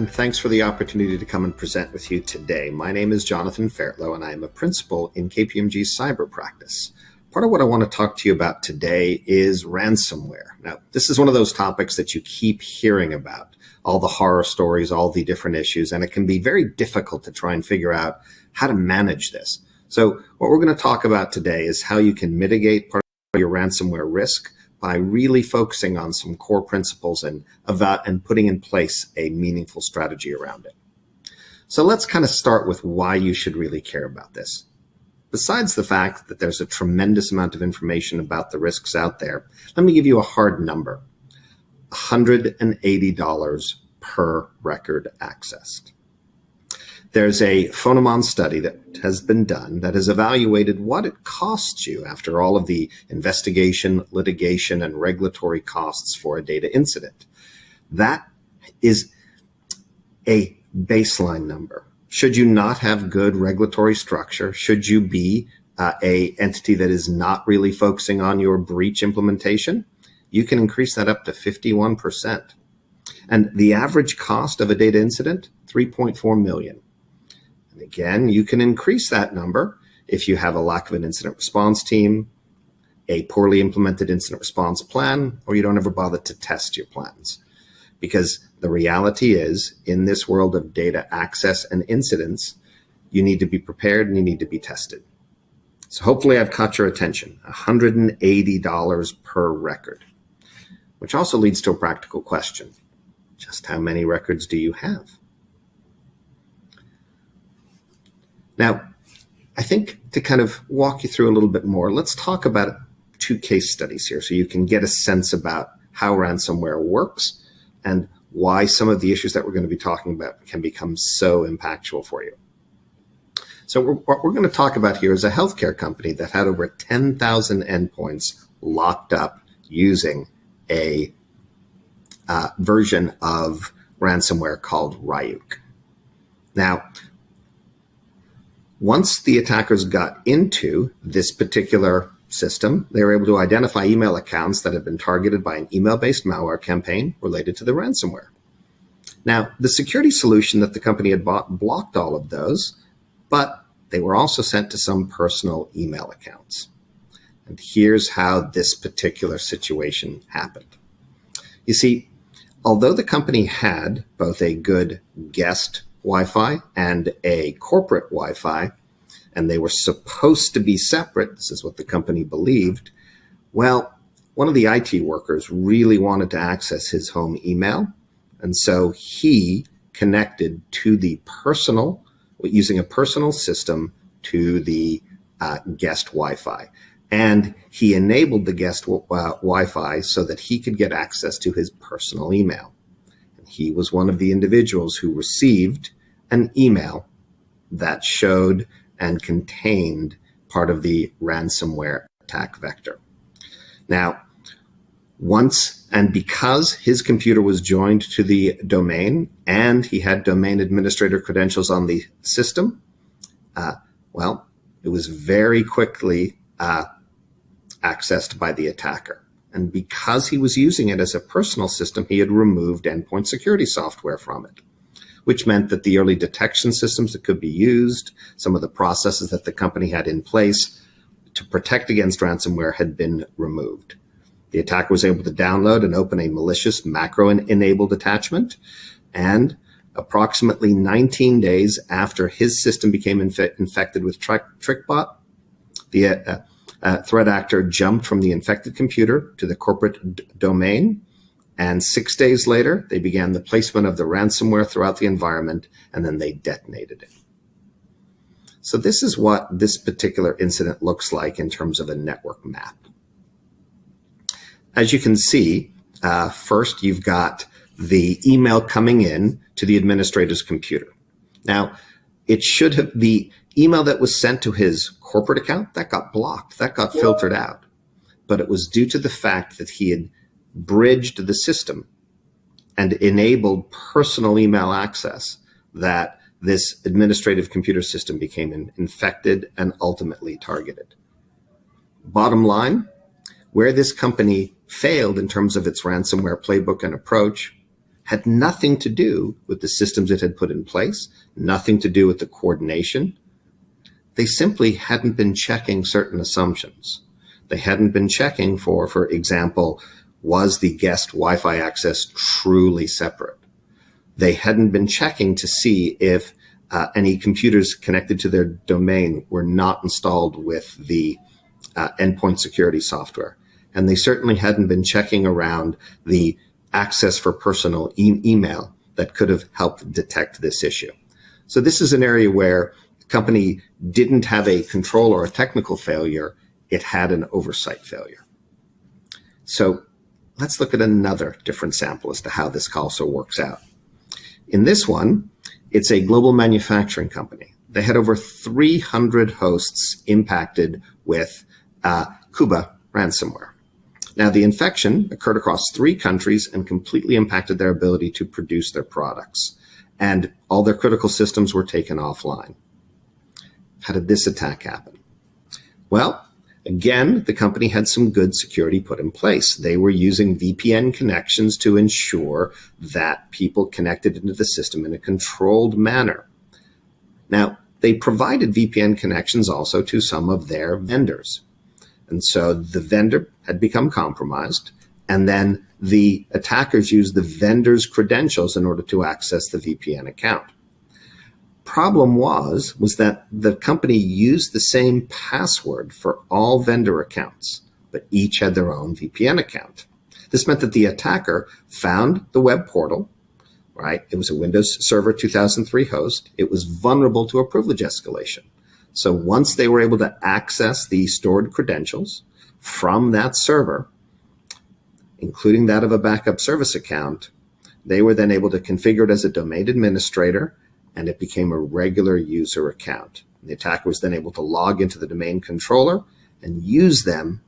and thanks for the opportunity to come and present with you today. My name is Jonathan Fairtlow, and I am a principal in KPMG's cyber practice. Part of what I want to talk to you about today is ransomware. Now, this is one of those topics that you keep hearing about, all the horror stories, all the different issues, and it can be very difficult to try and figure out how to manage this. So what we're going to talk about today is how you can mitigate part of your ransomware risk by really focusing on some core principles and putting in place a meaningful strategy around it. So let's kind of start with why you should really care about this. Besides the fact that there's a tremendous amount of information about the risks out there, let me give you a hard number: $180 per record accessed. There's a Phonomon study that has been done that has evaluated what it costs you after all of the investigation, litigation, and regulatory costs for a data incident. That is a baseline number. Should you not have good regulatory structure, should you be a entity that is not really focusing on your breach implementation, you can increase that up to 51%. And the average cost of a data incident, $3.4 million. And again, you can increase that number if you have a lack of an incident response team, a poorly implemented incident response plan, or you don't ever bother to test your plans. Because the reality is, in this world of data access and incidents, you need to be prepared and you need to be tested. So hopefully I've caught your attention. $180 per record, which also leads to a practical question. Just how many records do you have? Now, I think to kind of walk you through a little bit more, let's talk about two case studies here so you can get a sense about how ransomware works and why some of the issues that we're going to be talking about can become so impactful for you. So what we're going to talk about here is a healthcare company that had over 10,000 endpoints locked up using a version of ransomware called Ryuk. Now, once the attackers got into this particular system, they were able to identify email accounts that had been targeted by an email-based malware campaign related to the ransomware. Now, the security solution that the company had bought blocked all of those, but they were also sent to some personal email accounts. And here's how this particular situation happened. You see, although the company had both a good guest Wi-Fi and a corporate Wi-Fi, and they were supposed to be separate, this is what the company believed, well, one of the IT workers really wanted to access his home email, and so he connected to the personal, using a personal system to the guest Wi-Fi. And he enabled the guest Wi-Fi so that he could get access to his personal email. He was one of the individuals who received an email that showed and contained part of the ransomware attack vector. Now, because his computer was joined to the domain and he had domain administrator credentials on the system, it was very quickly accessed by the attacker. And because he was using it as a personal system, he had removed endpoint security software from it, which meant that the early detection systems that could be used, some of the processes that the company had in place to protect against ransomware had been removed. The attacker was able to download and open a malicious macro-enabled attachment, and approximately 19 days after his system became infected with TrickBot, the threat actor jumped from the infected computer to the corporate domain, and 6 days later, they began the placement of the ransomware throughout the environment, and then they detonated it. So this is what this particular incident looks like in terms of a network map. As you can see, first you've got the email coming in to the administrator's computer. Now, the email that was sent to his corporate account, that got blocked, that got filtered out. But it was due to the fact that he had bridged the system and enabled personal email access that this administrative computer system became infected and ultimately targeted. Bottom line, where this company failed in terms of its ransomware playbook and approach had nothing to do with the systems it had put in place, nothing to do with the coordination. They simply hadn't been checking certain assumptions. They hadn't been checking for example, was the guest Wi-Fi access truly separate? They hadn't been checking to see if any computers connected to their domain were not installed with the endpoint security software. And they certainly hadn't been checking around the access for personal email that could have helped detect this issue. So this is an area where the company didn't have a control or a technical failure. It had an oversight failure. So let's look at another different sample as to how this also works out. In this one, it's a global manufacturing company. They had over 300 hosts impacted with Cuba ransomware. Now, the infection occurred across 3 countries and completely impacted their ability to produce their products. And all their critical systems were taken offline. How did this attack happen? Well, again, the company had some good security put in place. They were using VPN connections to ensure that people connected into the system in a controlled manner. Now, they provided VPN connections also to some of their vendors. And so the vendor had become compromised, and then the attackers used the vendor's credentials in order to access the VPN account. Problem was that the company used the same password for all vendor accounts, but each had their own VPN account. This meant that the attacker found the web portal, right? It was a Windows Server 2003 host. It was vulnerable to a privilege escalation. So once they were able to access the stored credentials from that server, including that of a backup service account, they were then able to configure it as a domain administrator, and it became a regular user account. The attacker was then able to log into the domain controller and use them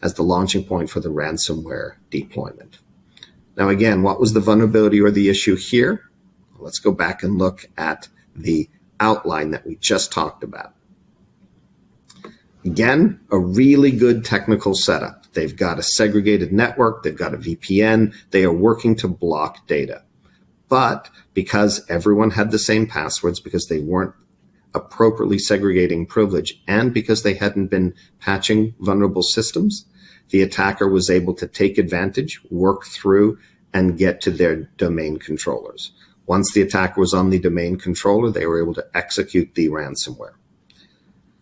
as the launching point for the ransomware deployment. Now, again, what was the vulnerability or the issue here? Let's go back and look at the outline that we just talked about. Again, a really good technical setup. They've got a segregated network, they've got a VPN, they are working to block data. But because everyone had the same passwords, because they weren't appropriately segregating privilege, and because they hadn't been patching vulnerable systems, the attacker was able to take advantage, work through, and get to their domain controllers. Once the attacker was on the domain controller, they were able to execute the ransomware.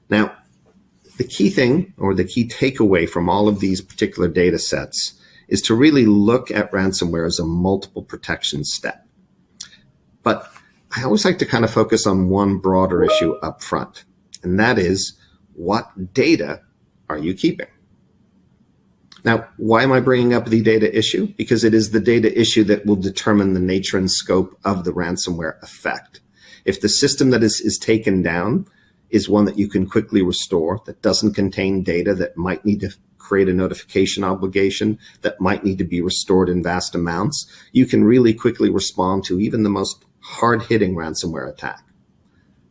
Now, the key thing, or the key takeaway from all of these particular data sets, is to really look at ransomware as a multiple protection step. But I always like to kind of focus on one broader issue up front, and that is, what data are you keeping? Now, why am I bringing up the data issue? Because it is the data issue that will determine the nature and scope of the ransomware effect. If the system that is taken down is one that you can quickly restore, that doesn't contain data that might need to create a notification obligation, that might need to be restored in vast amounts, you can really quickly respond to even the most hard-hitting ransomware attack.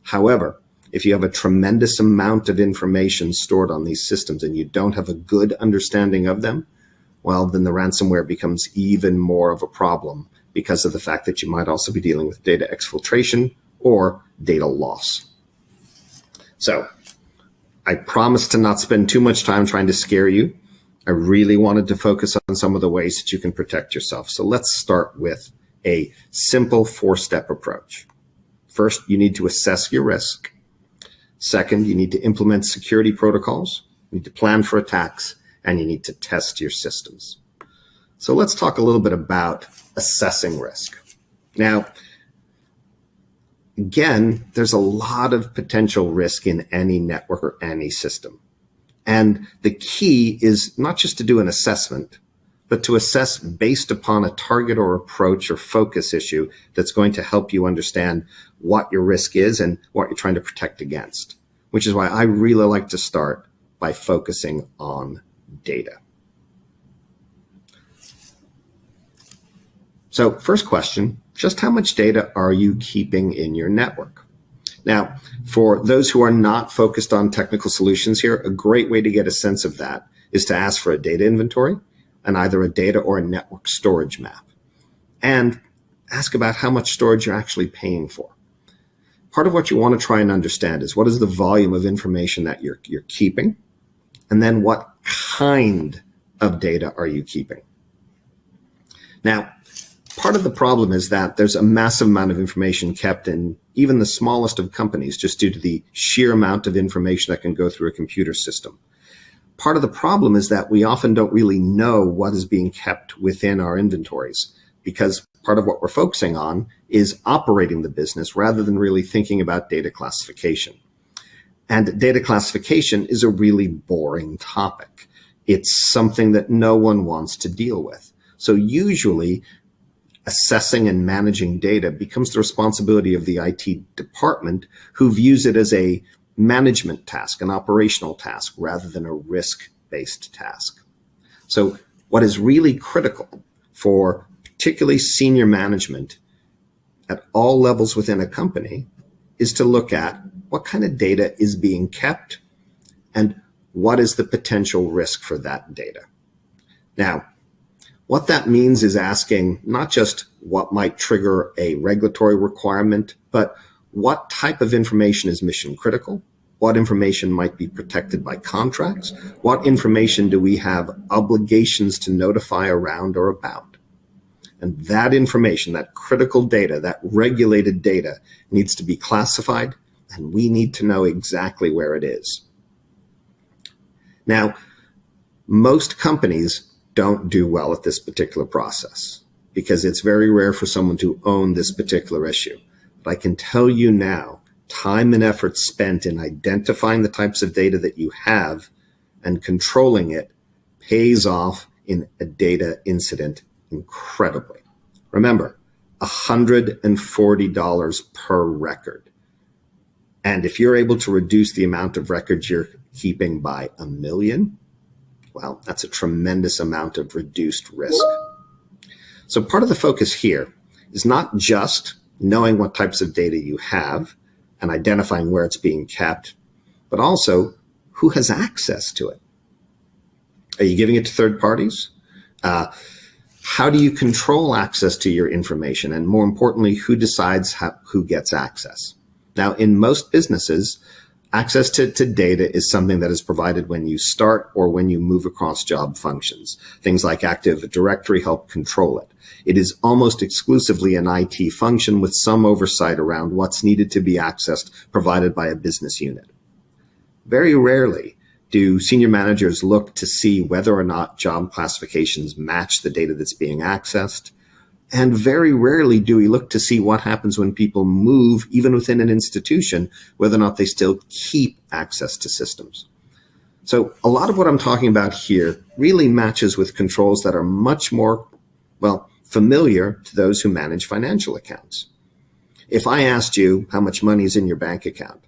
However, if you have a tremendous amount of information stored on these systems and you don't have a good understanding of them, well, then the ransomware becomes even more of a problem because of the fact that you might also be dealing with data exfiltration or data loss. So I promised to not spend too much time trying to scare you. I really wanted to focus on some of the ways that you can protect yourself. So let's start with a simple 4-step approach. First, you need to assess your risk. Second, you need to implement security protocols, you need to plan for attacks, and you need to test your systems. So let's talk a little bit about assessing risk. Now, again, there's a lot of potential risk in any network or any system. And the key is not just to do an assessment, but to assess based upon a target or approach or focus issue that's going to help you understand what your risk is and what you're trying to protect against, which is why I really like to start by focusing on data. So first question, just how much data are you keeping in your network? Now, for those who are not focused on technical solutions here, a great way to get a sense of that is to ask for a data inventory and either a data or a network storage map. And ask about how much storage you're actually paying for. Part of what you want to try and understand is what is the volume of information that you're keeping, and then what kind of data are you keeping. Now, part of the problem is that there's a massive amount of information kept in even the smallest of companies just due to the sheer amount of information that can go through a computer system. Part of the problem is that we often don't really know what is being kept within our inventories, because part of what we're focusing on is operating the business rather than really thinking about data classification. And data classification is a really boring topic. It's something that no one wants to deal with. So usually, assessing and managing data becomes the responsibility of the IT department, who views it as a management task, an operational task, rather than a risk-based task. So what is really critical for particularly senior management at all levels within a company is to look at what kind of data is being kept and what is the potential risk for that data. Now, what that means is asking not just what might trigger a regulatory requirement, but what type of information is mission critical, what information might be protected by contracts, what information do we have obligations to notify around or about. And that information, that critical data, that regulated data needs to be classified, and we need to know exactly where it is. Now, most companies don't do well at this particular process because it's very rare for someone to own this particular issue. But I can tell you now, time and effort spent in identifying the types of data that you have and controlling it pays off in a data incident incredibly. Remember, $140 per record. And if you're able to reduce the amount of records you're keeping by 1 million, well, that's a tremendous amount of reduced risk. So part of the focus here is not just knowing what types of data you have and identifying where it's being kept, but also who has access to it. Are you giving it to third parties? How do you control access to your information? And more importantly, who decides who gets access? Now, in most businesses, access to data is something that is provided when you start or when you move across job functions. Things like Active Directory help control it. It is almost exclusively an IT function with some oversight around what's needed to be accessed, provided by a business unit. Very rarely do senior managers look to see whether or not job classifications match the data that's being accessed. And very rarely do we look to see what happens when people move, even within an institution, whether or not they still keep access to systems. So a lot of what I'm talking about here really matches with controls that are much more, familiar to those who manage financial accounts. If I asked you how much money is in your bank account,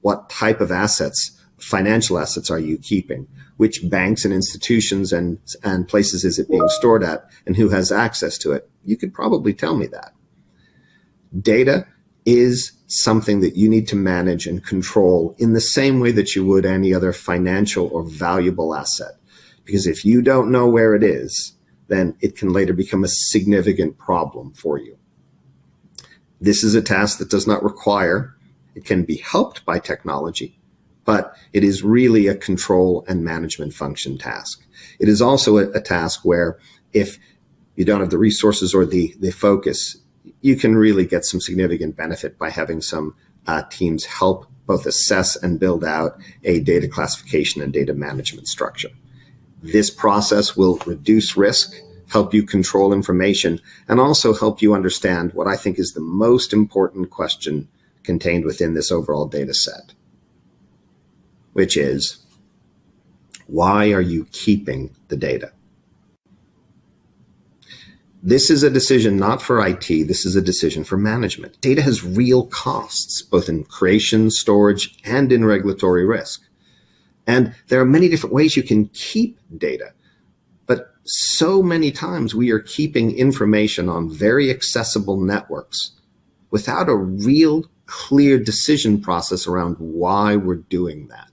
what type of assets, financial assets, are you keeping? Which banks and institutions and places is it being stored at, and who has access to it? You could probably tell me that. Data is something that you need to manage and control in the same way that you would any other financial or valuable asset. Because if you don't know where it is, then it can later become a significant problem for you. This is a task that does not require, it can be helped by technology, but it is really a control and management function task. It is also a task where if you don't have the resources or the focus, you can really get some significant benefit by having some teams help both assess and build out a data classification and data management structure. This process will reduce risk, help you control information, and also help you understand what I think is the most important question contained within this overall data set, which is, why are you keeping the data? This is a decision not for IT, this is a decision for management. Data has real costs, both in creation, storage, and in regulatory risk. And there are many different ways you can keep data. But so many times we are keeping information on very accessible networks without a real clear decision process around why we're doing that.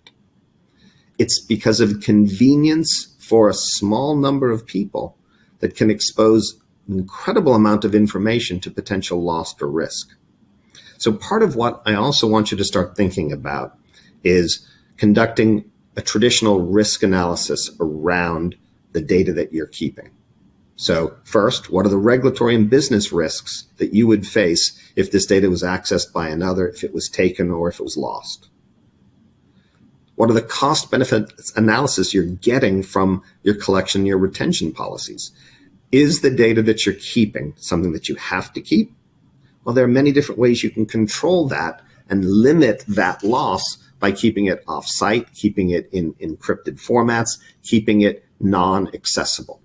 It's because of convenience for a small number of people that can expose incredible amount of information to potential loss or risk. So part of what I also want you to start thinking about is conducting a traditional risk analysis around the data that you're keeping. So first, what are the regulatory and business risks that you would face if this data was accessed by another, if it was taken, or if it was lost? What are the cost-benefit analysis you're getting from your collection, your retention policies? Is the data that you're keeping something that you have to keep? Well, there are many different ways you can control that and limit that loss by keeping it off-site, keeping it in encrypted formats, keeping it non-accessible.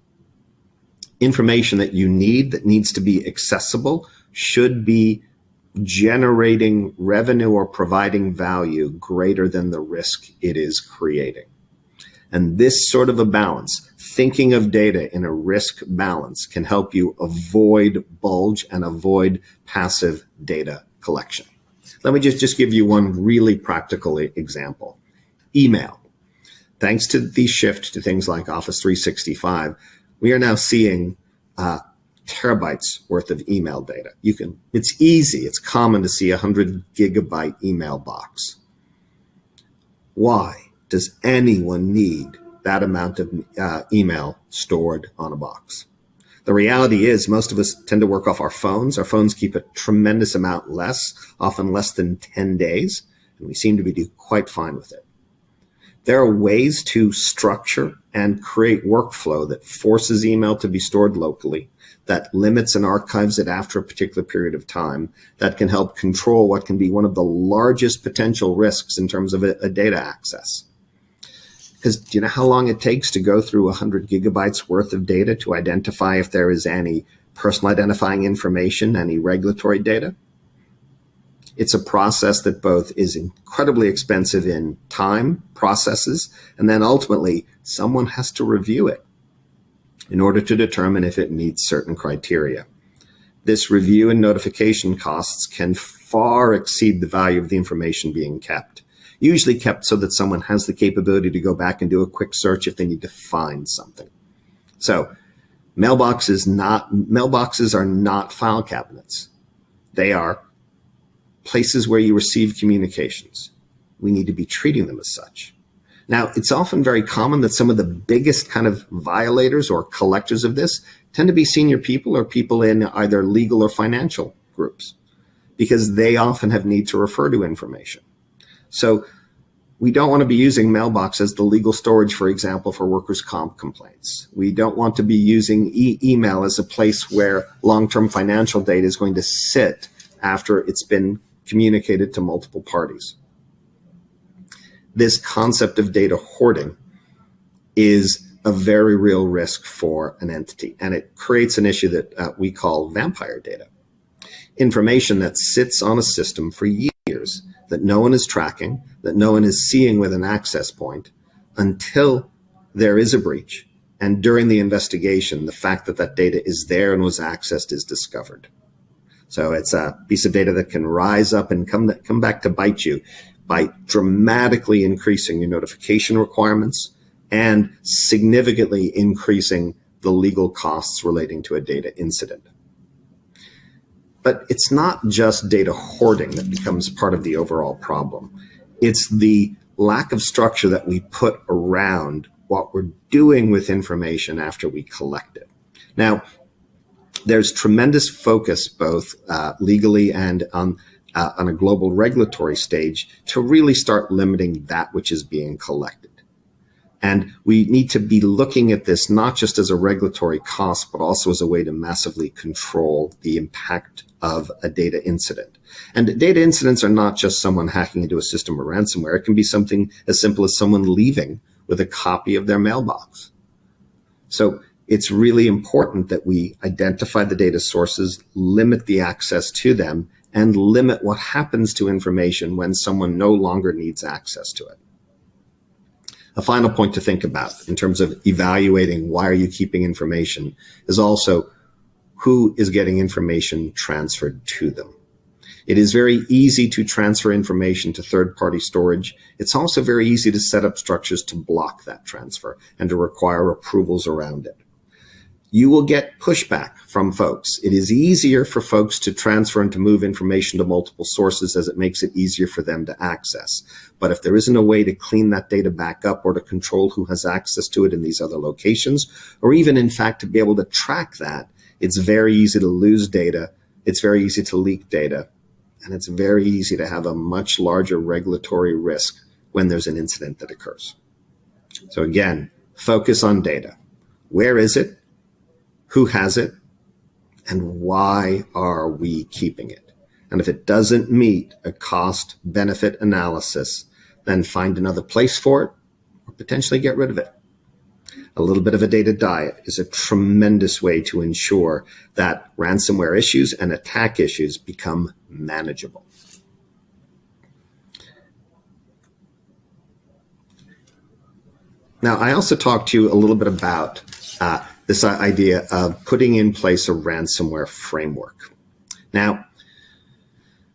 Information that you need that needs to be accessible should be generating revenue or providing value greater than the risk it is creating. And this sort of a balance, thinking of data in a risk balance, can help you avoid bulge and avoid passive data collection. Let me just give you one really practical example. Email. Thanks to the shift to things like Office 365, we are now seeing terabytes worth of email data. It's easy, it's common to see a 100 gigabyte email box. Why does anyone need that amount of email stored on a box? The reality is most of us tend to work off our phones. Our phones keep a tremendous amount less, often less than 10 days, and we seem to be doing quite fine with it. There are ways to structure and create workflow that forces email to be stored locally, that limits and archives it after a particular period of time, that can help control what can be one of the largest potential risks in terms of a data access. Because do you know how long it takes to go through 100 gigabytes worth of data to identify if there is any personal identifying information, any regulatory data? It's a process that both is incredibly expensive in time, processes, and then ultimately someone has to review it in order to determine if it meets certain criteria. This review and notification costs can far exceed the value of the information being kept. Usually kept so that someone has the capability to go back and do a quick search if they need to find something. So mailboxes are not file cabinets. They are places where you receive communications. We need to be treating them as such. Now, it's often very common that some of the biggest kind of violators or collectors of this tend to be senior people or people in either legal or financial groups, because they often have need to refer to information. So we don't want to be using mailbox as the legal storage, for example, for workers' comp complaints. We don't want to be using email as a place where long-term financial data is going to sit after it's been communicated to multiple parties. This concept of data hoarding is a very real risk for an entity, and it creates an issue that we call vampire data. Information that sits on a system for years that no one is tracking, that no one is seeing with an access point until there is a breach. And during the investigation, the fact that that data is there and was accessed is discovered. So it's a piece of data that can rise up and come back to bite you by dramatically increasing your notification requirements and significantly increasing the legal costs relating to a data incident. But it's not just data hoarding that becomes part of the overall problem. It's the lack of structure that we put around what we're doing with information after we collect it. Now, there's tremendous focus both legally and on a global regulatory stage to really start limiting that which is being collected. And we need to be looking at this not just as a regulatory cost, but also as a way to massively control the impact of a data incident. And data incidents are not just someone hacking into a system or ransomware. It can be something as simple as someone leaving with a copy of their mailbox. So it's really important that we identify the data sources, limit the access to them, and limit what happens to information when someone no longer needs access to it. A final point to think about in terms of evaluating why are you keeping information is also who is getting information transferred to them. It is very easy to transfer information to third-party storage. It's also very easy to set up structures to block that transfer and to require approvals around it. you will get pushback from folks. It is easier for folks to transfer and to move information to multiple sources as it makes it easier for them to access. But if there isn't a way to clean that data back up or to control who has access to it in these other locations, or even in fact to be able to track that, it's very easy to lose data. It's very easy to leak data. And it's very easy to have a much larger regulatory risk when there's an incident that occurs. So again, focus on data. Where is it? Who has it? And why are we keeping it? And if it doesn't meet a cost-benefit analysis, then find another place for it or potentially get rid of it. A little bit of a data diet is a tremendous way to ensure that ransomware issues and attack issues become manageable. Now, I also talked to you a little bit about this idea of putting in place a ransomware framework. Now,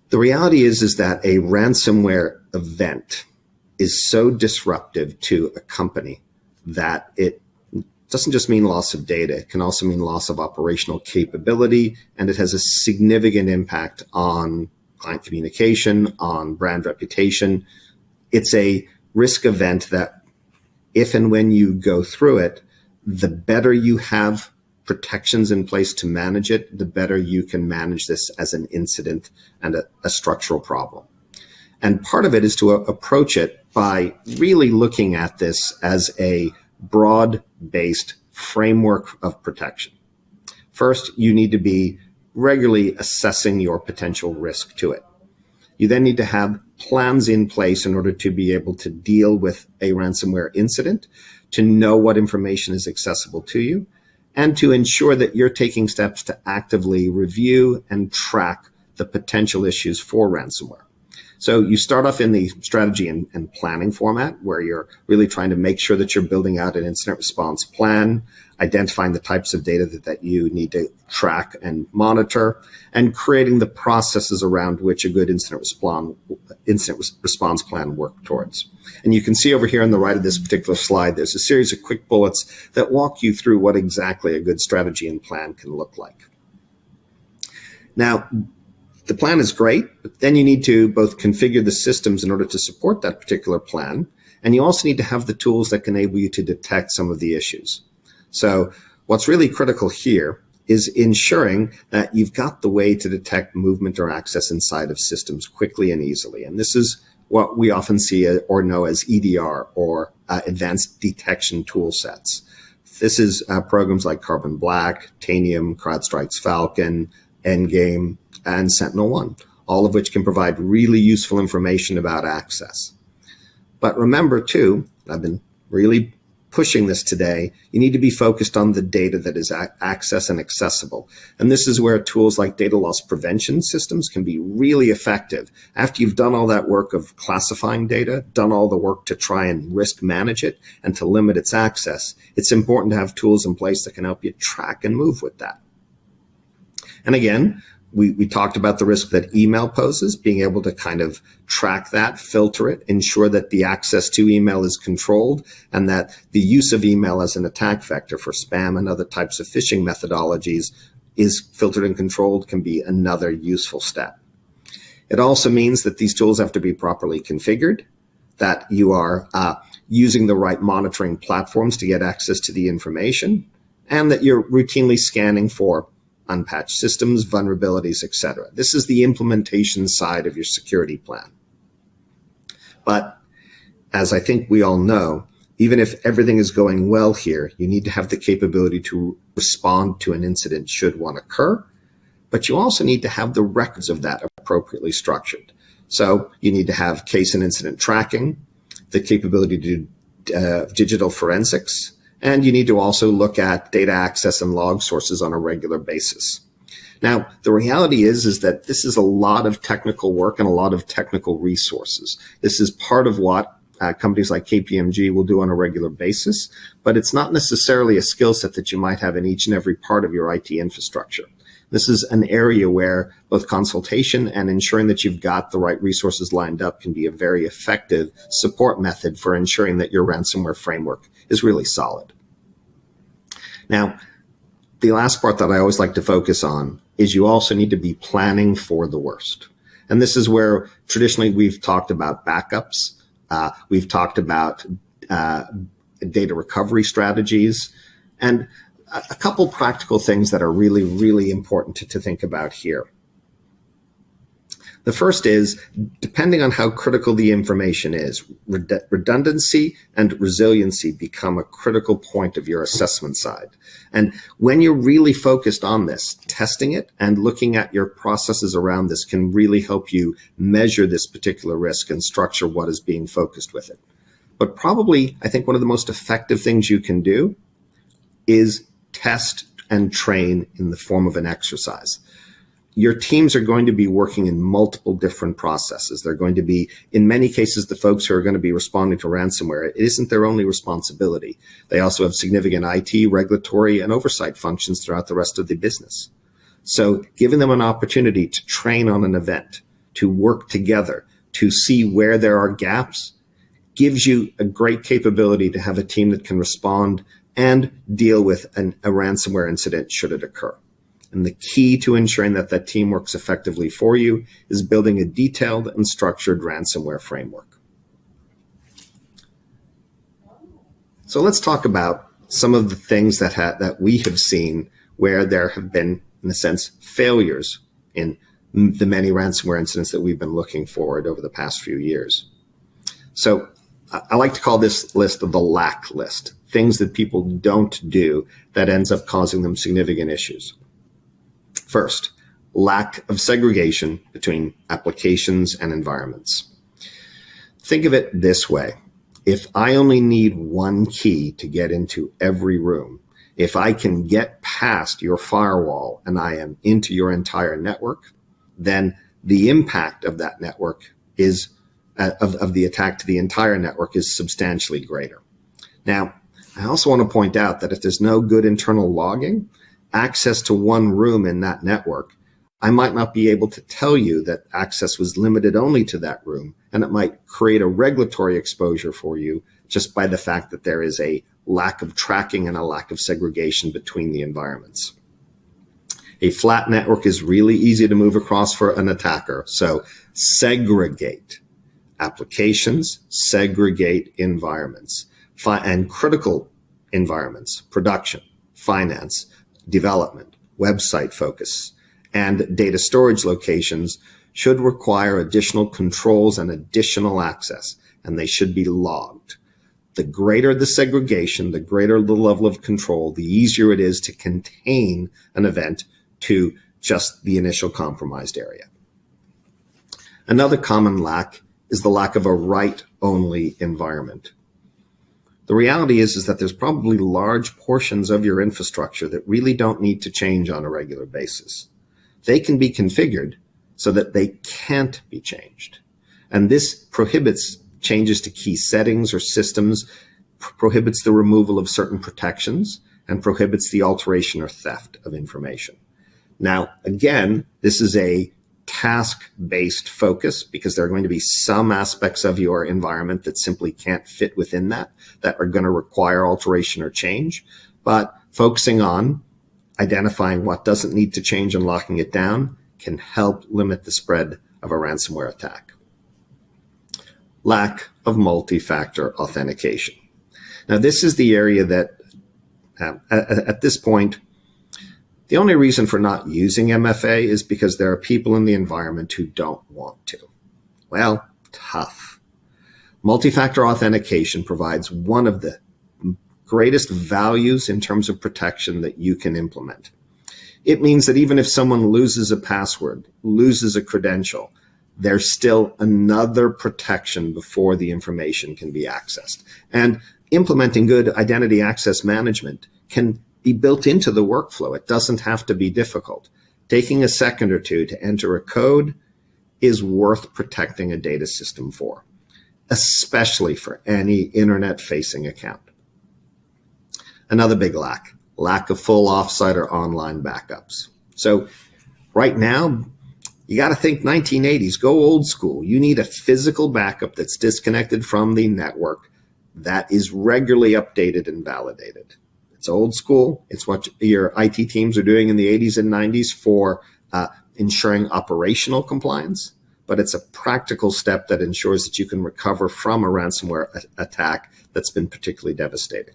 the reality is that a ransomware event is so disruptive to a company that it doesn't just mean loss of data, it can also mean loss of operational capability, and it has a significant impact on client communication, on brand reputation. It's a risk event that if and when you go through it, the better you have protections in place to manage it, the better you can manage this as an incident and a structural problem. And part of it is to approach it by really looking at this as a broad-based framework of protection. First, you need to be regularly assessing your potential risk to it. You then need to have plans in place in order to be able to deal with a ransomware incident, to know what information is accessible to you, and to ensure that you're taking steps to actively review and track the potential issues for ransomware. So you start off in the strategy and planning format, where you're really trying to make sure that you're building out an incident response plan, identifying the types of data that you need to track and monitor, and creating the processes around which a good incident response plan work towards. And you can see over here on the right of this particular slide, there's a series of quick bullets that walk you through what exactly a good strategy and plan can look like. Now, the plan is great, but then you need to both configure the systems in order to support that particular plan, and you also need to have the tools that can enable you to detect some of the issues. So what's really critical here is ensuring that you've got the way to detect movement or access inside of systems quickly and easily. And this is what we often see or know as EDR, or advanced detection tool sets. This is programs like Carbon Black, Tanium, CrowdStrike's Falcon, Endgame, and SentinelOne, all of which can provide really useful information about access. But remember too, I've been really pushing this today, you need to be focused on the data that is access and accessible. And this is where tools like data loss prevention systems can be really effective. After you've done all that work of classifying data, done all the work to try and risk manage it and to limit its access, it's important to have tools in place that can help you track and move with that. And again, we talked about the risk that email poses, being able to kind of track that, filter it, ensure that the access to email is controlled, and that the use of email as an attack vector for spam and other types of phishing methodologies is filtered and controlled, can be another useful step. It also means that these tools have to be properly configured, that you are using the right monitoring platforms to get access to the information, and that you're routinely scanning for unpatched systems, vulnerabilities, etc. This is the implementation side of your security plan. But as I think we all know, even if everything is going well here, you need to have the capability to respond to an incident should one occur, but you also need to have the records of that appropriately structured. So you need to have case and incident tracking, the capability to do digital forensics, and you need to also look at data access and log sources on a regular basis. Now, the reality is that this is a lot of technical work and a lot of technical resources. This is part of what companies like KPMG will do on a regular basis, but it's not necessarily a skill set that you might have in each and every part of your IT infrastructure. This is an area where both consultation and ensuring that you've got the right resources lined up can be a very effective support method for ensuring that your ransomware framework is really solid. Now, the last part that I always like to focus on is you also need to be planning for the worst. And this is where traditionally we've talked about backups. We've talked about data recovery strategies, and a couple practical things that are really, really important to think about here. The first is, depending on how critical the information is, redundancy and resiliency become a critical point of your assessment side. And when you're really focused on this, testing it and looking at your processes around this can really help you measure this particular risk and structure what is being focused with it. But probably, I think one of the most effective things you can do is test and train in the form of an exercise. Your teams are going to be working in multiple different processes. They're going to be, in many cases, the folks who are going to be responding to ransomware, it isn't their only responsibility. They also have significant IT, regulatory, and oversight functions throughout the rest of the business. So giving them an opportunity to train on an event, to work together, to see where there are gaps, gives you a great capability to have a team that can respond and deal with a ransomware incident should it occur. And the key to ensuring that that team works effectively for you is building a detailed and structured ransomware framework. So let's talk about some of the things that we have seen where there have been, in a sense, failures in the many ransomware incidents that we've been looking forward over the past few years. So I like to call this list the lack list, things that people don't do that ends up causing them significant issues. First, lack of segregation between applications and environments. Think of it this way. If I only need one key to get into every room, if I can get past your firewall and I am into your entire network, then the impact of that network is, of the attack to the entire network is substantially greater. Now, I also want to point out that if there's no good internal logging, access to one room in that network, I might not be able to tell you that access was limited only to that room, and it might create a regulatory exposure for you just by the fact that there is a lack of tracking and a lack of segregation between the environments. A flat network is really easy to move across for an attacker, so segregate applications, segregate environments, and critical environments, production, finance, development, website focus, and data storage locations should require additional controls and additional access, and they should be logged. The greater the segregation, the greater the level of control, the easier it is to contain an event to just the initial compromised area. Another common lack is the lack of a write-only environment. The reality is that there's probably large portions of your infrastructure that really don't need to change on a regular basis. They can be configured so that they can't be changed. And this prohibits changes to key settings or systems, prohibits the removal of certain protections, and prohibits the alteration or theft of information. Now, again, this is a task-based focus because there are going to be some aspects of your environment that simply can't fit within that are going to require alteration or change. But focusing on identifying what doesn't need to change and locking it down can help limit the spread of a ransomware attack. Lack of multi-factor authentication. Now, this is the area that at this point, the only reason for not using MFA is because there are people in the environment who don't want to. Well, tough. Multi-factor authentication provides one of the greatest values in terms of protection that you can implement. It means that even if someone loses a password, loses a credential, there's still another protection before the information can be accessed. And implementing good identity access management can be built into the workflow. It doesn't have to be difficult. Taking a second or two to enter a code is worth protecting a data system for, especially for any internet-facing account. Another big lack of full offsite or online backups. So right now, you got to think 1980s, go old school. You need a physical backup that's disconnected from the network that is regularly updated and validated. It's old school. It's what your IT teams are doing in the 80s and 90s for ensuring operational compliance, but it's a practical step that ensures that you can recover from a ransomware attack that's been particularly devastating.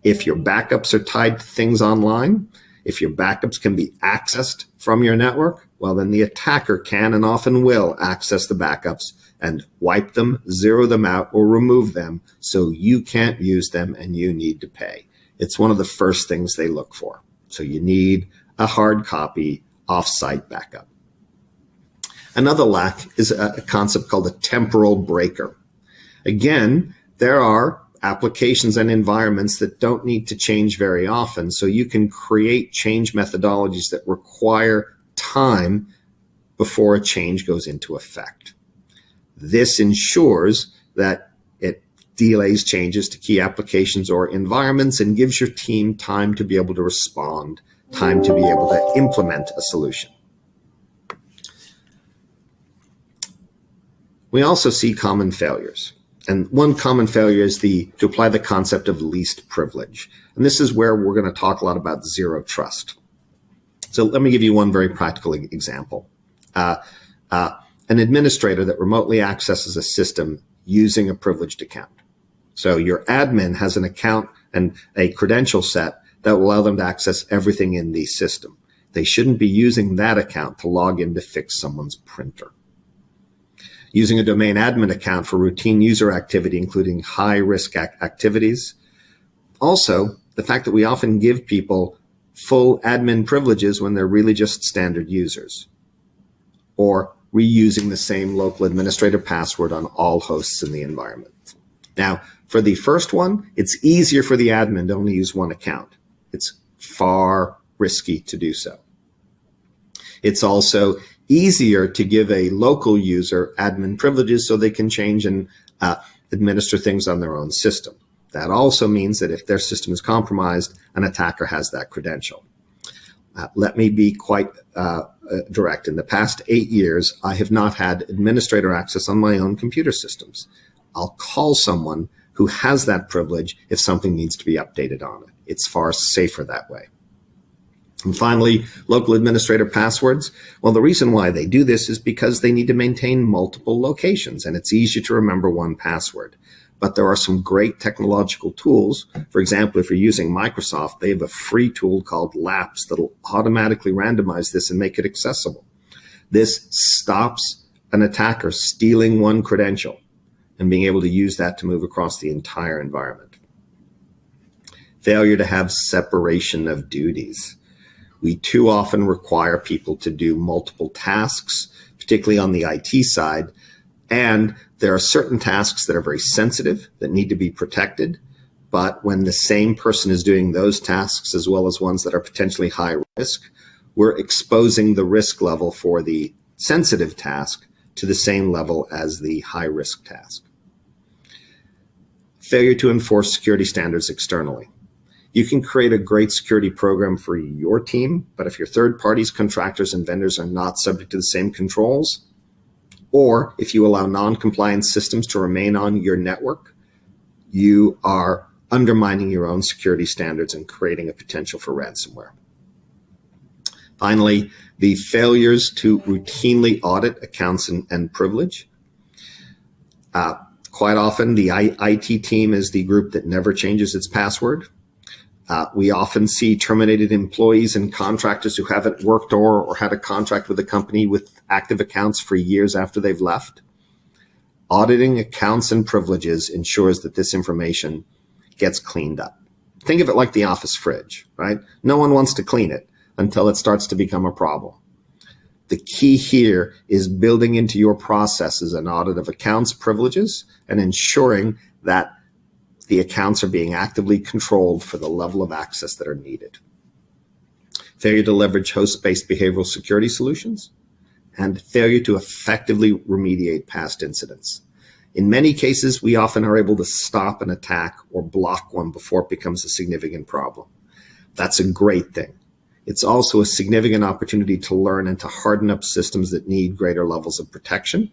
If your backups are tied to things online, if your backups can be accessed from your network, well, then the attacker can and often will access the backups and wipe them, zero them out, or remove them so you can't use them and you need to pay. It's one of the first things they look for. So you need a hard copy off-site backup. Another lack is a concept called a temporal breaker. Again, there are applications and environments that don't need to change very often, so you can create change methodologies that require time before a change goes into effect. This ensures that it delays changes to key applications or environments and gives your team time to be able to respond, time to be able to implement a solution. We also see common failures. And one common failure is to apply the concept of least privilege. And this is where we're going to talk a lot about zero trust. So let me give you one very practical example. An administrator that remotely accesses a system using a privileged account. So your admin has an account and a credential set that will allow them to access everything in the system. They shouldn't be using that account to log in to fix someone's printer. Using a domain admin account for routine user activity, including high-risk activities. Also, the fact that we often give people full admin privileges when they're really just standard users. Or reusing the same local administrator password on all hosts in the environment. Now, for the first one, it's easier for the admin to only use one account. It's far risky to do so. It's also easier to give a local user admin privileges so they can change and administer things on their own system. That also means that if their system is compromised, an attacker has that credential. Let me be quite direct. In the past 8 years, I have not had administrator access on my own computer systems. I'll call someone who has that privilege if something needs to be updated on it. It's far safer that way. And finally, local administrator passwords. Well, the reason why they do this is because they need to maintain multiple locations, and it's easier to remember one password. But there are some great technological tools. For example, if you're using Microsoft, they have a free tool called Laps that'll automatically randomize this and make it accessible. This stops an attacker stealing one credential and being able to use that to move across the entire environment. Failure to have separation of duties. We too often require people to do multiple tasks, particularly on the IT side, and there are certain tasks that are very sensitive that need to be protected, but when the same person is doing those tasks as well as ones that are potentially high risk, we're exposing the risk level for the sensitive task to the same level as the high risk task. Failure to enforce security standards externally. You can create a great security program for your team, but if your third parties, contractors, and vendors are not subject to the same controls, or if you allow non-compliant systems to remain on your network, you are undermining your own security standards and creating a potential for ransomware. Finally, the failures to routinely audit accounts and privilege. Quite often, the IT team is the group that never changes its password. We often see terminated employees and contractors who haven't worked or had a contract with a company with active accounts for years after they've left. Auditing accounts and privileges ensures that this information gets cleaned up. Think of it like the office fridge, right? No one wants to clean it until it starts to become a problem. The key here is building into your processes an audit of accounts, privileges, and ensuring that the accounts are being actively controlled for the level of access that are needed. Failure to leverage host-based behavioral security solutions, and failure to effectively remediate past incidents. In many cases, we often are able to stop an attack or block one before it becomes a significant problem. That's a great thing. It's also a significant opportunity to learn and to harden up systems that need greater levels of protection.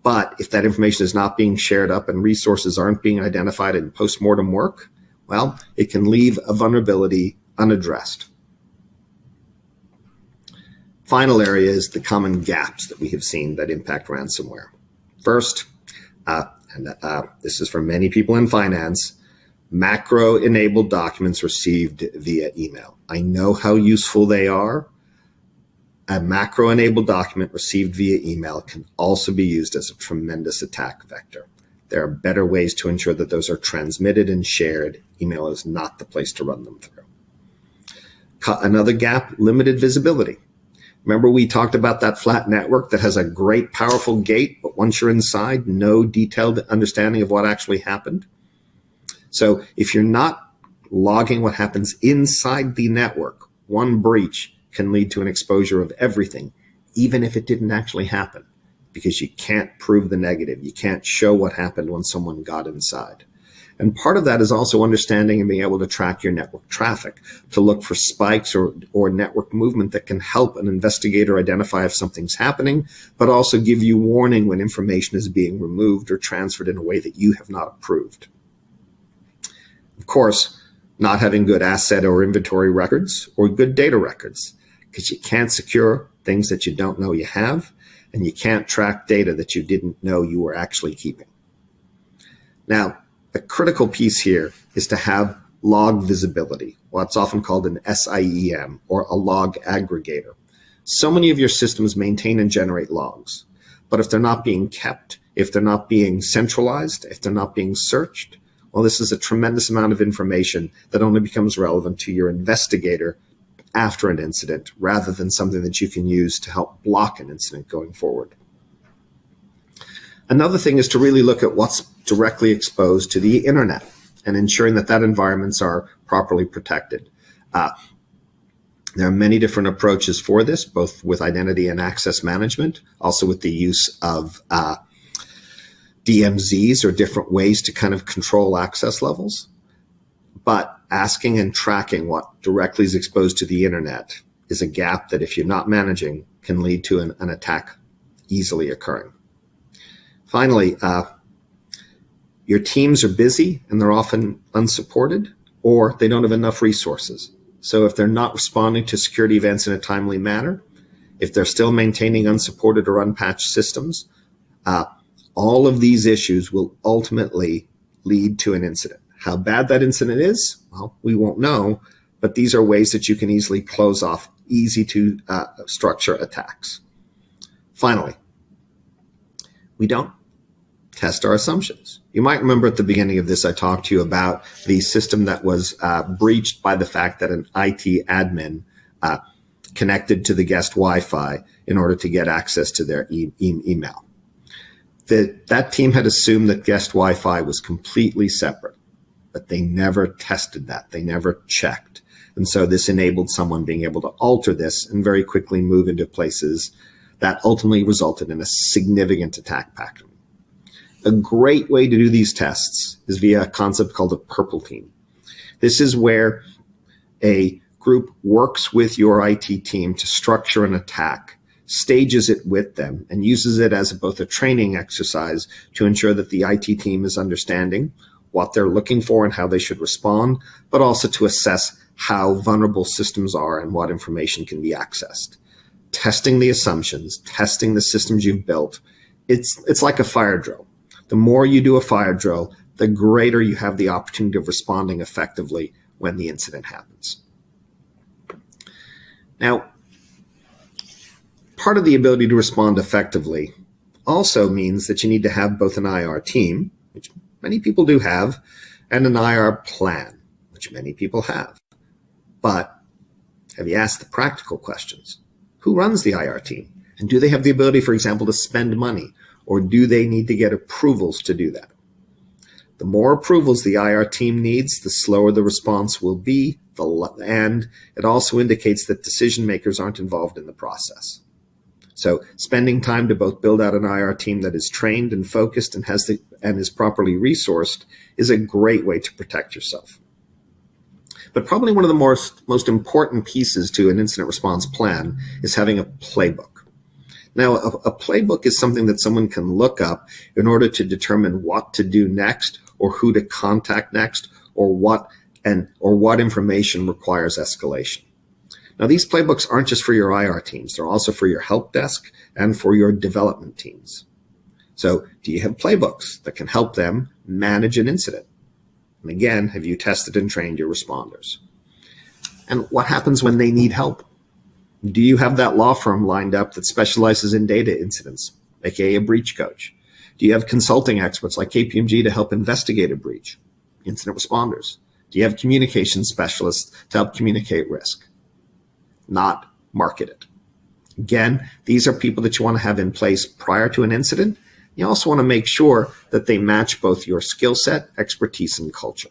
But if that information is not being shared up and resources aren't being identified in postmortem work, well, it can leave a vulnerability unaddressed. Final area is the common gaps that we have seen that impact ransomware. First, this is for many people in finance, macro-enabled documents received via email. I know how useful they are. A macro-enabled document received via email can also be used as a tremendous attack vector. There are better ways to ensure that those are transmitted and shared. Email is not the place to run them through. Another gap, limited visibility. Remember we talked about that flat network that has a great, powerful gate, but once you're inside, no detailed understanding of what actually happened? So if you're not logging what happens inside the network, one breach can lead to an exposure of everything, even if it didn't actually happen, because you can't prove the negative. You can't show what happened when someone got inside. And part of that is also understanding and being able to track your network traffic to look for spikes or network movement that can help an investigator identify if something's happening, but also give you warning when information is being removed or transferred in a way that you have not approved. Of course, not having good asset or inventory records or good data records, because you can't secure things that you don't know you have, and you can't track data that you didn't know you were actually keeping. Now, a critical piece here is to have log visibility, what's often called an SIEM or a log aggregator. So many of your systems maintain and generate logs, but if they're not being kept, if they're not being centralized, if they're not being searched, well, this is a tremendous amount of information that only becomes relevant to your investigator after an incident, rather than something that you can use to help block an incident going forward. Another thing is to really look at what's directly exposed to the internet and ensuring that environments are properly protected. There are many different approaches for this, both with identity and access management, also with the use of DMZs or different ways to kind of control access levels. But asking and tracking what directly is exposed to the internet is a gap that if you're not managing can lead to an attack easily occurring. Finally, your teams are busy and they're often unsupported, or they don't have enough resources. So if they're not responding to security events in a timely manner, if they're still maintaining unsupported or unpatched systems, all of these issues will ultimately lead to an incident. How bad that incident is, well, we won't know, but these are ways that you can easily close off easy to structure attacks. Finally, we don't test our assumptions. You might remember at the beginning of this, I talked to you about the system that was breached by the fact that an IT admin connected to the guest Wi-Fi in order to get access to their email. That team had assumed that guest Wi-Fi was completely separate, but they never tested that. They never checked. And so this enabled someone being able to alter this and very quickly move into places that ultimately resulted in a significant attack pattern. A great way to do these tests is via a concept called a purple team. This is where a group works with your IT team to structure an attack, stages it with them, and uses it as both a training exercise to ensure that the IT team is understanding what they're looking for and how they should respond, but also to assess how vulnerable systems are and what information can be accessed. Testing the assumptions, testing the systems you've built, it's like a fire drill. The more you do a fire drill, the greater you have the opportunity of responding effectively when the incident happens. Now, part of the ability to respond effectively also means that you need to have both an IR team, which many people do have, and an IR plan, which many people have. But have you asked the practical questions? Who runs the IR team? And do they have the ability, for example, to spend money? Or do they need to get approvals to do that? The more approvals the IR team needs, the slower the response will be, and it also indicates that decision makers aren't involved in the process. So spending time to both build out an IR team that is trained and focused and is properly resourced is a great way to protect yourself. But probably one of the most important pieces to an incident response plan is having a playbook. Now, a playbook is something that someone can look up in order to determine what to do next, or who to contact next, or what information requires escalation. Now, these playbooks aren't just for your IR teams. They're also for your help desk and for your development teams. So do you have playbooks that can help them manage an incident? And again, have you tested and trained your responders? And what happens when they need help? Do you have that law firm lined up that specializes in data incidents, aka a breach coach? Do you have consulting experts like KPMG to help investigate a breach, incident responders? Do you have communication specialists to help communicate risk? Not market it. Again, these are people that you want to have in place prior to an incident. You also want to make sure that they match both your skill set, expertise, and culture.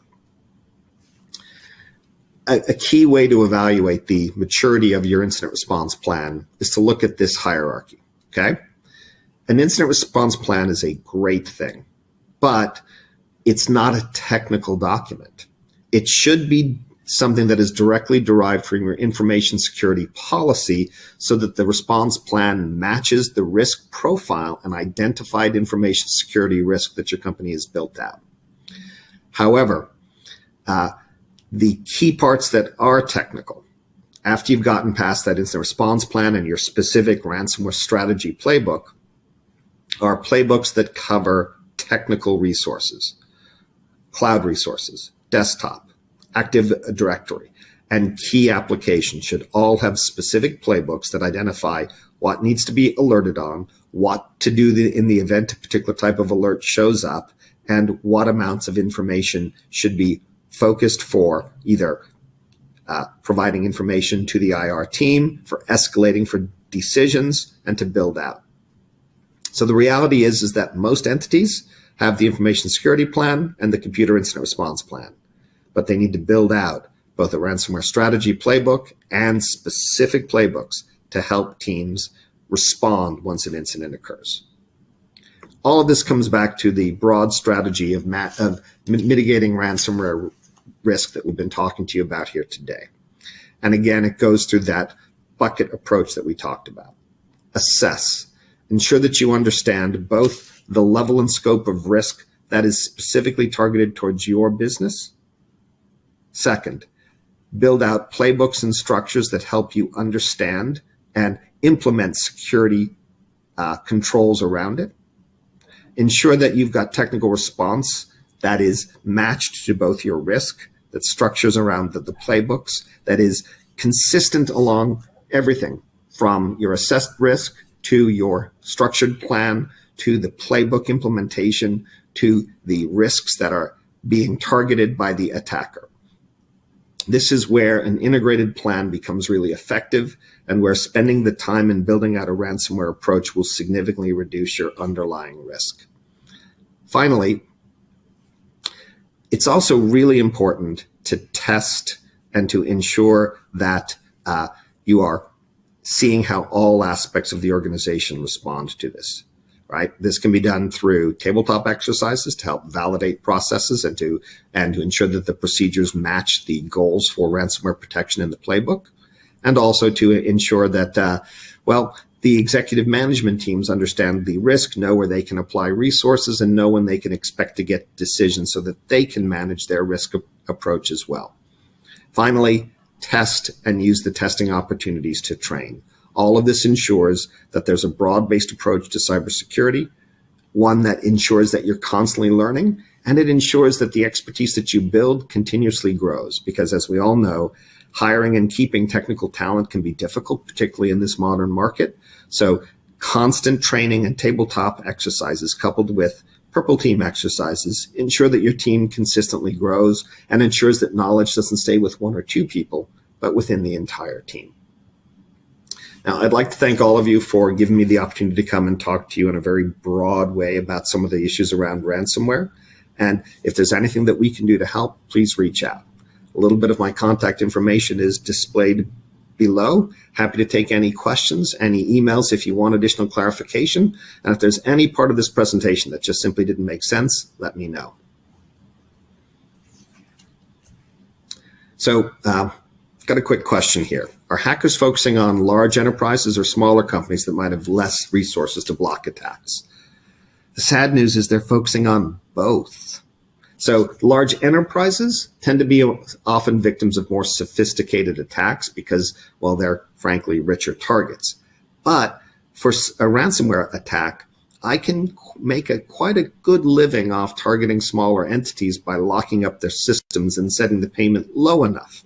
A key way to evaluate the maturity of your incident response plan is to look at this hierarchy, okay? An incident response plan is a great thing, but it's not a technical document. It should be something that is directly derived from your information security policy so that the response plan matches the risk profile and identified information security risk that your company has built out. However, the key parts that are technical, after you've gotten past that incident response plan and your specific ransomware strategy playbook, are playbooks that cover technical resources, cloud resources, desktop, Active Directory, and key applications should all have specific playbooks that identify what needs to be alerted on, what to do in the event a particular type of alert shows up, and what amounts of information should be focused for either providing information to the IR team, for escalating for decisions, and to build out. So the reality is that most entities have the information security plan and the computer incident response plan, but they need to build out both a ransomware strategy playbook and specific playbooks to help teams respond once an incident occurs. All of this comes back to the broad strategy of mitigating ransomware risk that we've been talking to you about here today. And again, it goes through that bucket approach that we talked about. Assess. Ensure that you understand both the level and scope of risk that is specifically targeted towards your business. Second, build out playbooks and structures that help you understand and implement security controls around it. Ensure that you've got technical response that is matched to both your risk, that structures around the playbooks, that is consistent along everything from your assessed risk to your structured plan, to the playbook implementation, to the risks that are being targeted by the attacker. This is where an integrated plan becomes really effective and where spending the time in building out a ransomware approach will significantly reduce your underlying risk. Finally, it's also really important to test and to ensure that you are seeing how all aspects of the organization respond to this, right? This can be done through tabletop exercises to help validate processes and to ensure that the procedures match the goals for ransomware protection in the playbook, and also to ensure that, the executive management teams understand the risk, know where they can apply resources, and know when they can expect to get decisions so that they can manage their risk approach as well. Finally, test and use the testing opportunities to train. All of this ensures that there's a broad-based approach to cybersecurity, one that ensures that you're constantly learning, and it ensures that the expertise that you build continuously grows. Because as we all know, hiring and keeping technical talent can be difficult, particularly in this modern market. So constant training and tabletop exercises coupled with purple team exercises ensure that your team consistently grows and ensures that knowledge doesn't stay with one or two people, but within the entire team. Now, I'd like to thank all of you for giving me the opportunity to come and talk to you in a very broad way about some of the issues around ransomware. And if there's anything that we can do to help, please reach out. A little bit of my contact information is displayed below. Happy to take any questions, any emails if you want additional clarification. And if there's any part of this presentation that just simply didn't make sense, let me know. So, got a quick question here. Are hackers focusing on large enterprises or smaller companies that might have less resources to block attacks? The sad news is they're focusing on both. So large enterprises tend to be often victims of more sophisticated attacks because, well, they're frankly richer targets. But for a ransomware attack, I can make quite a good living off targeting smaller entities by locking up their systems and setting the payment low enough.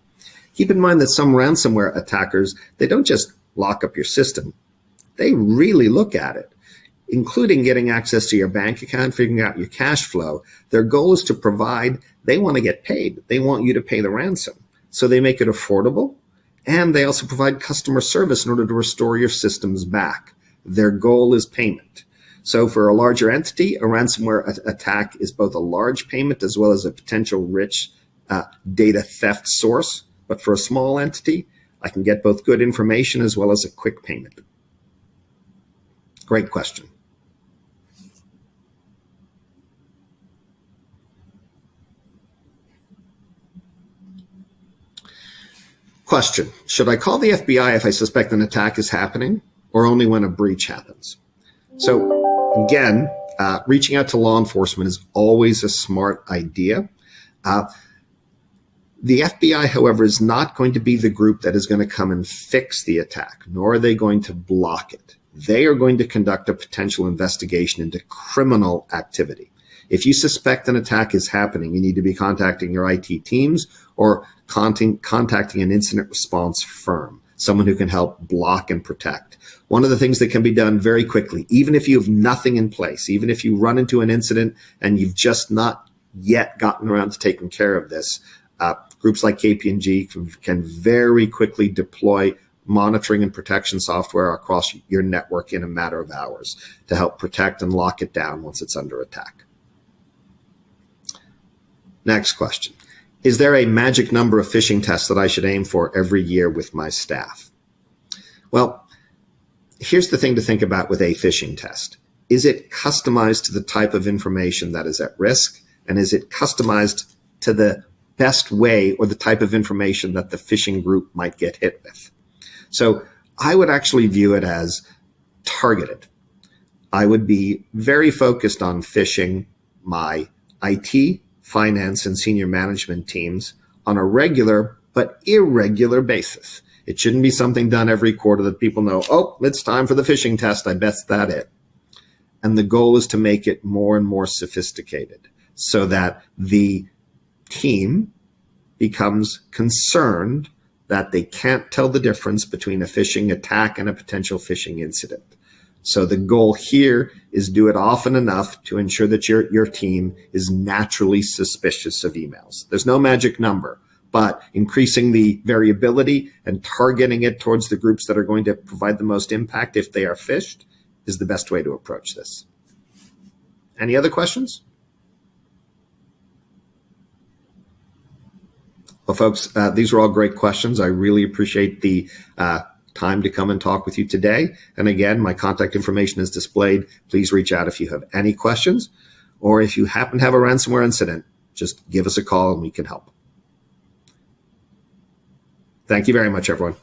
Keep in mind that some ransomware attackers, they don't just lock up your system. They really look at it, including getting access to your bank account, figuring out your cash flow. Their goal is to provide, they want to get paid. They want you to pay the ransom. So they make it affordable, and they also provide customer service in order to restore your systems back. Their goal is payment. So for a larger entity, a ransomware attack is both a large payment as well as a potential rich data theft source. But for a small entity, I can get both good information as well as a quick payment. Great question. Question: should I call the FBI if I suspect an attack is happening, or only when a breach happens? So again, reaching out to law enforcement is always a smart idea. The FBI, however, is not going to be the group that is going to come and fix the attack, nor are they going to block it. They are going to conduct a potential investigation into criminal activity. If you suspect an attack is happening, you need to be contacting your IT teams or contacting an incident response firm, someone who can help block and protect. One of the things that can be done very quickly, even if you have nothing in place, even if you run into an incident and you've just not yet gotten around to taking care of this, groups like KPMG can very quickly deploy monitoring and protection software across your network in a matter of hours to help protect and lock it down once it's under attack. Next question. Is there a magic number of phishing tests that I should aim for every year with my staff? Well, here's the thing to think about with a phishing test. Is it customized to the type of information that is at risk? And is it customized to the best way or the type of information that the phishing group might get hit with? So I would actually view it as targeted. I would be very focused on phishing my IT, finance, and senior management teams on a regular but irregular basis. It shouldn't be something done every quarter that people know, oh, it's time for the phishing test. I bet that's it. And the goal is to make it more and more sophisticated so that the team becomes concerned that they can't tell the difference between a phishing attack and a potential phishing incident. So the goal here is do it often enough to ensure that your team is naturally suspicious of emails. There's no magic number, but increasing the variability and targeting it towards the groups that are going to provide the most impact if they are phished is the best way to approach this. Any other questions? Well, folks, these are all great questions. I really appreciate the time to come and talk with you today. And again, my contact information is displayed. Please reach out if you have any questions, or if you happen to have a ransomware incident, just give us a call and we can help. Thank you very much, everyone.